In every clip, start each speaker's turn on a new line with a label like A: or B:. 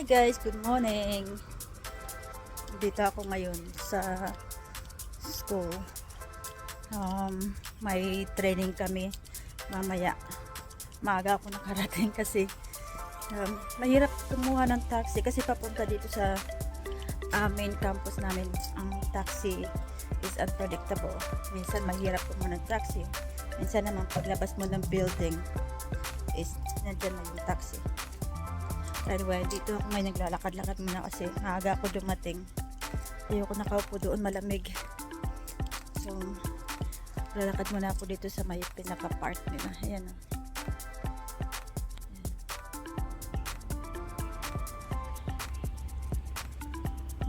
A: Guys, good morning. Dito ako ngayon sa school. May training kami mamaya. Maaga ako nakarating kasi mahirap kumuha ng taxi kasi papunta dito sa main campus namin. Ang taxi is unpredictable. Minsan mahirap kumuha ng taxi. Minsan naman paglabas mo ng building is nandyan na yung taxi. Anyway, dito ako ngayon naglalakad-lakad muna kasi maaga ako dumating. Ayoko nakaupo doon, malamig. So, lalakad muna ako dito sa may pinaka-park nila. Ayan o.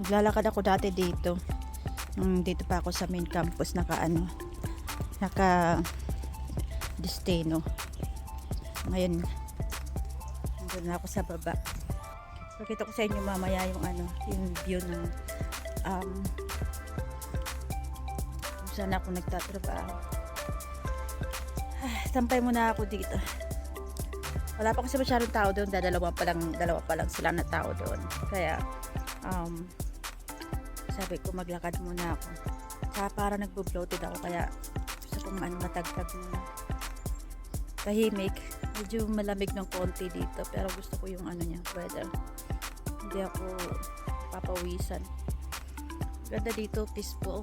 A: Naglalakad ako dati dito. Dito pa ako sa main campus naka destino. Ngayon, nandun na ako sa baba. Pakita ko sa inyo mamaya yung view ng kung saan ako nagtatrabaho. Sampay muna ako dito. Wala pa kasi masyadong tao doon, dalawa pa lang sila na tao doon. Kaya sabi ko maglakad muna ako. Kaya para nagbo-bloated ako, kaya gusto kong matagtag muna. Tahimik, medyo malamig ng konti dito, pero gusto ko yung weather. Hindi ako papawisan. Ganda dito, peaceful.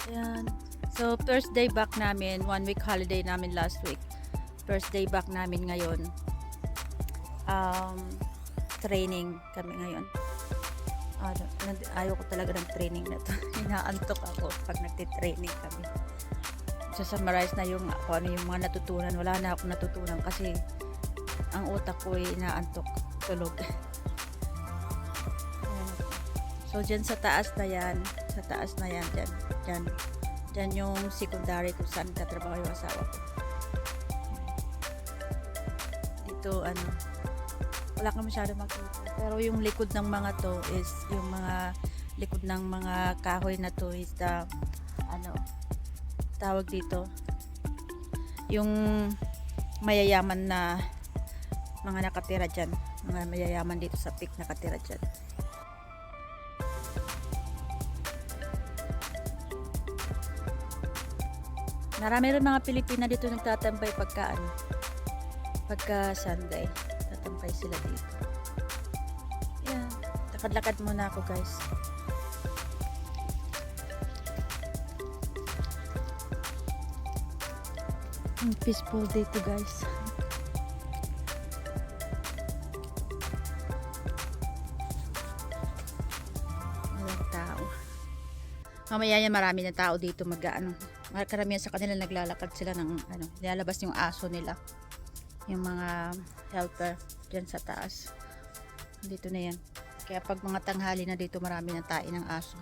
A: Ayan. So, first day back namin, 1 week holiday namin last week. First day back namin ngayon. Training kami ngayon. Ayaw ko talaga ng training na to. Inaantok ako pag nagtitraining kami. Summarize na yung kung ano yung mga natutunan. Wala na ako natutunan kasi ang utak ko ay inaantok, tulog. So dyan sa taas na yan, dyan yung secondary kung saan katrabaho yung asawa ko. Dito wala ka masyado makita, pero yung likod ng mga to is yung mga likod ng mga kahoy na to is the tawag dito yung mayayaman na mga nakatira dyan, mga mayayaman dito sa peak nakatira dyan. Marami rin mga Pilipina dito nagtatambay pagka Sunday, tatambay sila dito. Yan, lakad-lakad muna ako guys. Peaceful dito guys. Walang tao. Mamaya yan marami na tao dito karamihan sa kanila naglalakad sila ng nilalabas yung aso nila. Yung mga helper dyan sa taas. Dito na yan. Kaya pag mga tanghali na dito marami na tain ng aso.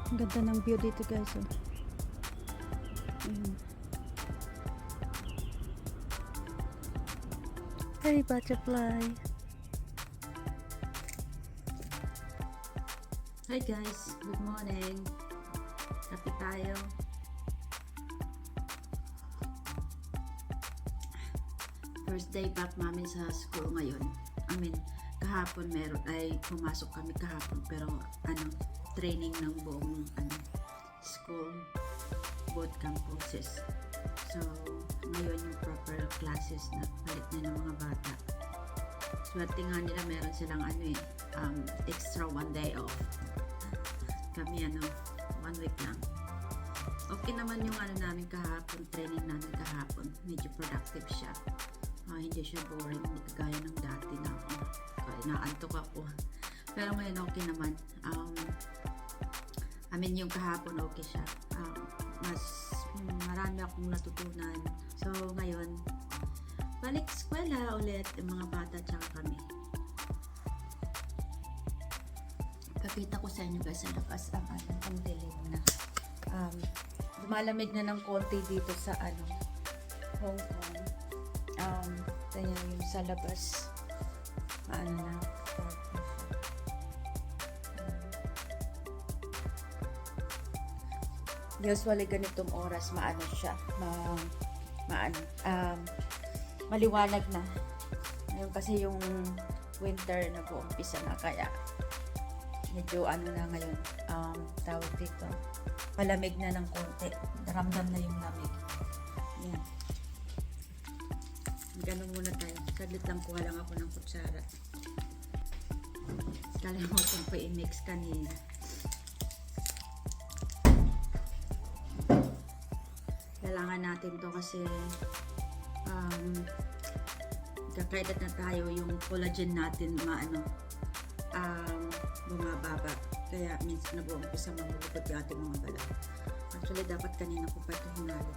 A: Ang ganda ng view dito guys. Hey butterfly. Hi guys, good morning. Kape tayo. First day back namin sa school ngayon. Kahapon pumasok kami kahapon, pero training ng buong school, both campuses. So ngayon yung proper classes na palit na ng mga bata. Swerte nga nila meron silang extra 1 day off. Kami 1 week lang. Okay naman yung namin kahapon, training namin kahapon. Medyo productive siya. Hindi siya boring, hindi kagaya ng dati na naantok ako. Pero ngayon okay naman. Yung kahapon okay siya. Mas marami akong natutunan. So ngayon, balik eskwela ulit yung mga bata tsaka kami. Pakita ko sa inyo guys sa labas ang dilim na. Lumalamig na ng konti dito sa Hong Kong. Tingnan yung sa labas. ano na. Usually ganitong oras maano siya, maliwanag na. Ngayon kasi yung winter nag-uumpisa na, kaya medyo ano na ngayon, tawag dito, malamig na ng konti. Naramdam na yung lamig. Yan. Ganun muna tayo. Saglit lang, kuha lang ako ng kutsara. Kalimutan ko i-mix kanina. Kailangan natin to kasi kakaedad na tayo, yung collagen natin bumababa. Kaya minsan nag-uumpisa mamulupot yung ating mga balat. Actually, dapat kanina ko pa ito hinalo.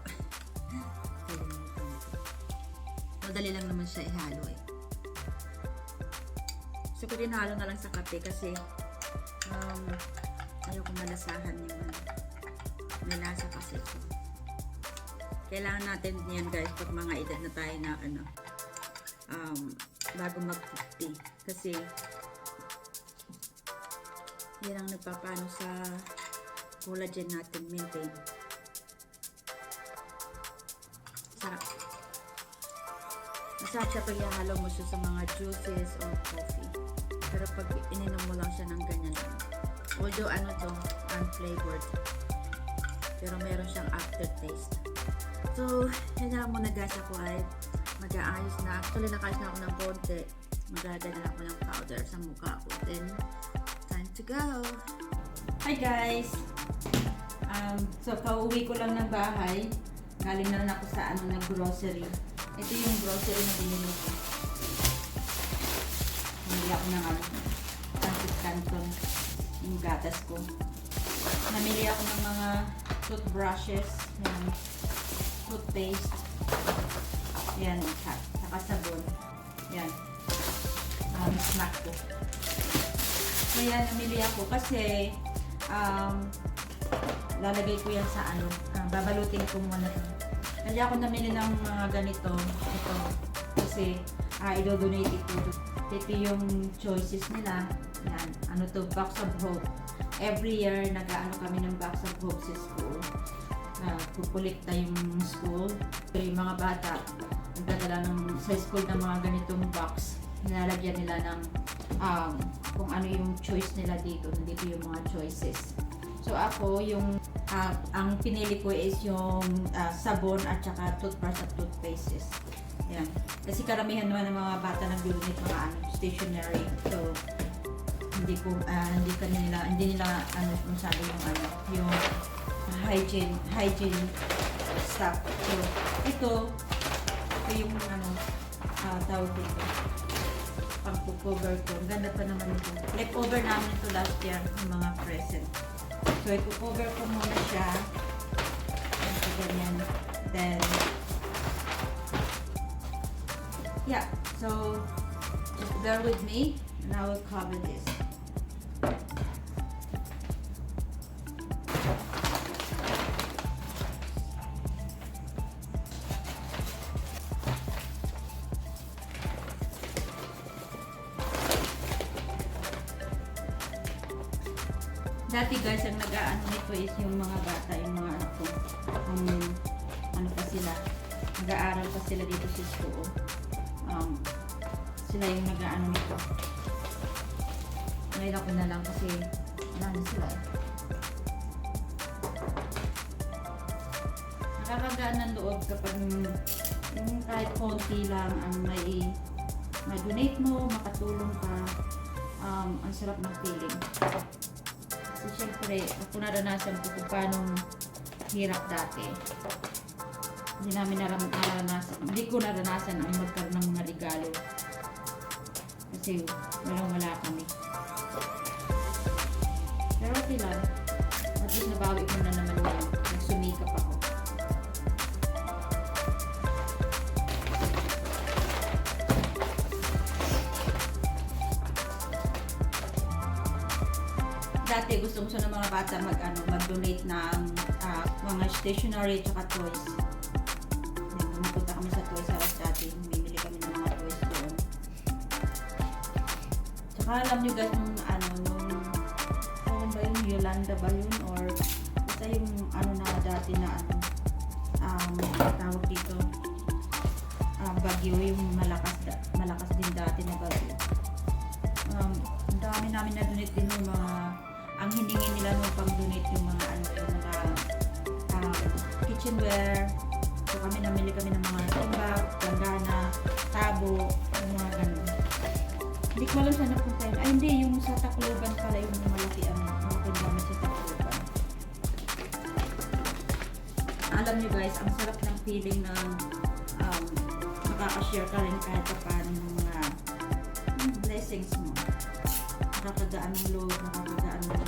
A: Madali lang naman siya ihalo eh. So, kung hinalo na lang sa kape kasi ayoko malasahan yung may lasa kasi ito. Kailangan natin yan guys pag mga edad na tayo na bago mag-50 kasi yan ang nagpapano sa collagen natin maintain. Sarap. Masarap siya pag ihalo mo siya sa mga juices or coffee. Pero pag ininom mo lang siya ng ganyan lang. Although unflavored. Pero meron siyang aftertaste. So, kaya muna guys ako ay mag-aayos na. Actually, nakaayos na ako ng konti. Magdadala na ako ng powder sa mukha ko. Then, time to go! Hi guys! So, pauwi ko lang ng bahay. Galing na lang ako sa grocery. Ito yung grocery na binili ko. Namili ako ng pancit canton. Yung gatas ko. Namili ako ng mga toothbrushes. Yan. Toothpaste. Yan. Saka sabon. Yan. Snack ko. Kaya namili ako kasi lalagay ko yan sa babalutin ko muna ito. Kaya ako namili ng mga ganito. Ito. Kasi i-donate ito. Ito yung choices nila. Yan. Box of Hope. Every year, kami ng Box of Hope sa school. Pupulikta yung school. So, yung mga bata, nagdadala sa school ng mga ganitong box. Nilalagyan nila ng kung ano yung choice nila dito. Nandito yung mga choices. So ako, ang pinili ko is yung sabon at saka toothbrush at toothpastes. Yan. Kasi karamihan naman ng mga bata nag-donate mga stationery. So, hindi nila masyado yung hygiene stuff. So, ito yung tawag dito. Pang-cover ko. Ang ganda pa naman ito. Leftover namin ito last year, yung mga present. So, i-cover ko muna siya. So, ganyan. Then, yeah. So, just bear with me and I will cover this. Dati guys, ang nag-aano nito is yung mga bata, yung mga anak ko. Pa sila. Nag-aaral pa sila dito sa school. Sila yung nag-aano nito. Ngayon ako na lang kasi wala na sila eh. Nakakagaan ng loob kapag yung kahit konti lang ang ma-donate mo, makatulong ka. Ang sarap ng feeling. Kasi syempre, ako naranasan ko kung paano hirap dati. Hindi ko naranasan ang magkaroon ng mga regalo. Kasi wala kami. Pero okay lang. At least nabawi ko na naman yun. Nagsumikap ako. Dati gusto ng mga bata mag-donate ng mga stationery at toys. Pumunta kami sa Toys R Us dati, bumibili kami ng mga toys doon. Alam nyo guys, nung ano ba yun, Yolanda ba yun? Or basta yung ano na dati na tawag dito, bagyo, yung malakas din dati na bagyo. Ang dami namin na donate din yung mga, ang hiningi nila nung pang-donate yung mga yung mga kitchenware. So namili kami ng mga timbak, langgana, tabo, yung mga ganun. Hindi ko alam saan napunta yun. Ay hindi, yung sa Tacloban pala yung malaki malaking gamit sa Tacloban. Alam nyo guys, ang sarap ng feeling ng makaka-share ka rin kahit paano ng mga blessings mo. Nakakagaan ng loob, nakakagaan ng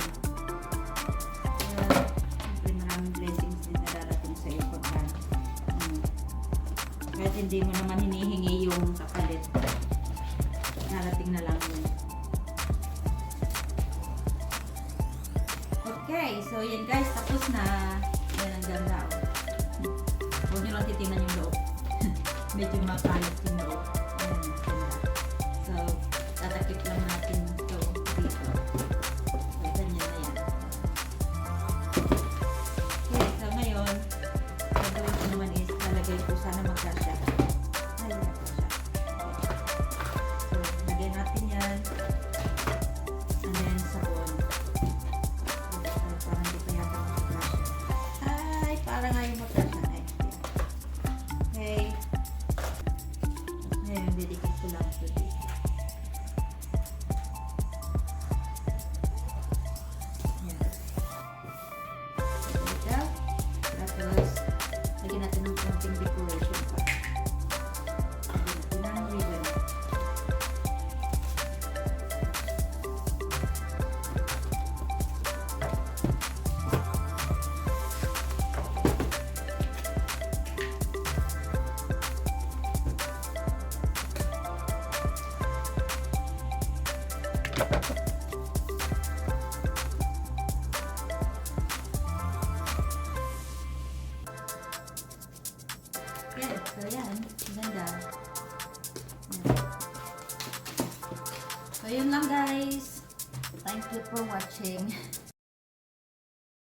A: siyempre maraming blessings din na darating sa iyo pagka kahit hindi mo naman hinihingi yung kapalit, darating na lang yun. Okay, so yan guys, tapos na. Yan ang ganda. Huwag nyo lang titingnan yung loob. Medyo makalat yung loob. Ayan, ganda. So, tatakip lang natin ito dito. So, ganyan na yan. Okay, so ngayon, gagawin ko naman is lalagay ko, sana magkasya. Ay, magkasya. So, lagyan natin yan. And then, sabon. Parang hindi pa yata magkasya. Ay, parang ayaw magkasya. Okay. Ngayon, dedicate ko lang ito dito. Yan. Dito. Tapos, lagyan natin ng konting decoration pa. Lagyan natin ng ribbon. Okay, so yan. Ganda. Yan. So yun lang guys. Thank you for watching.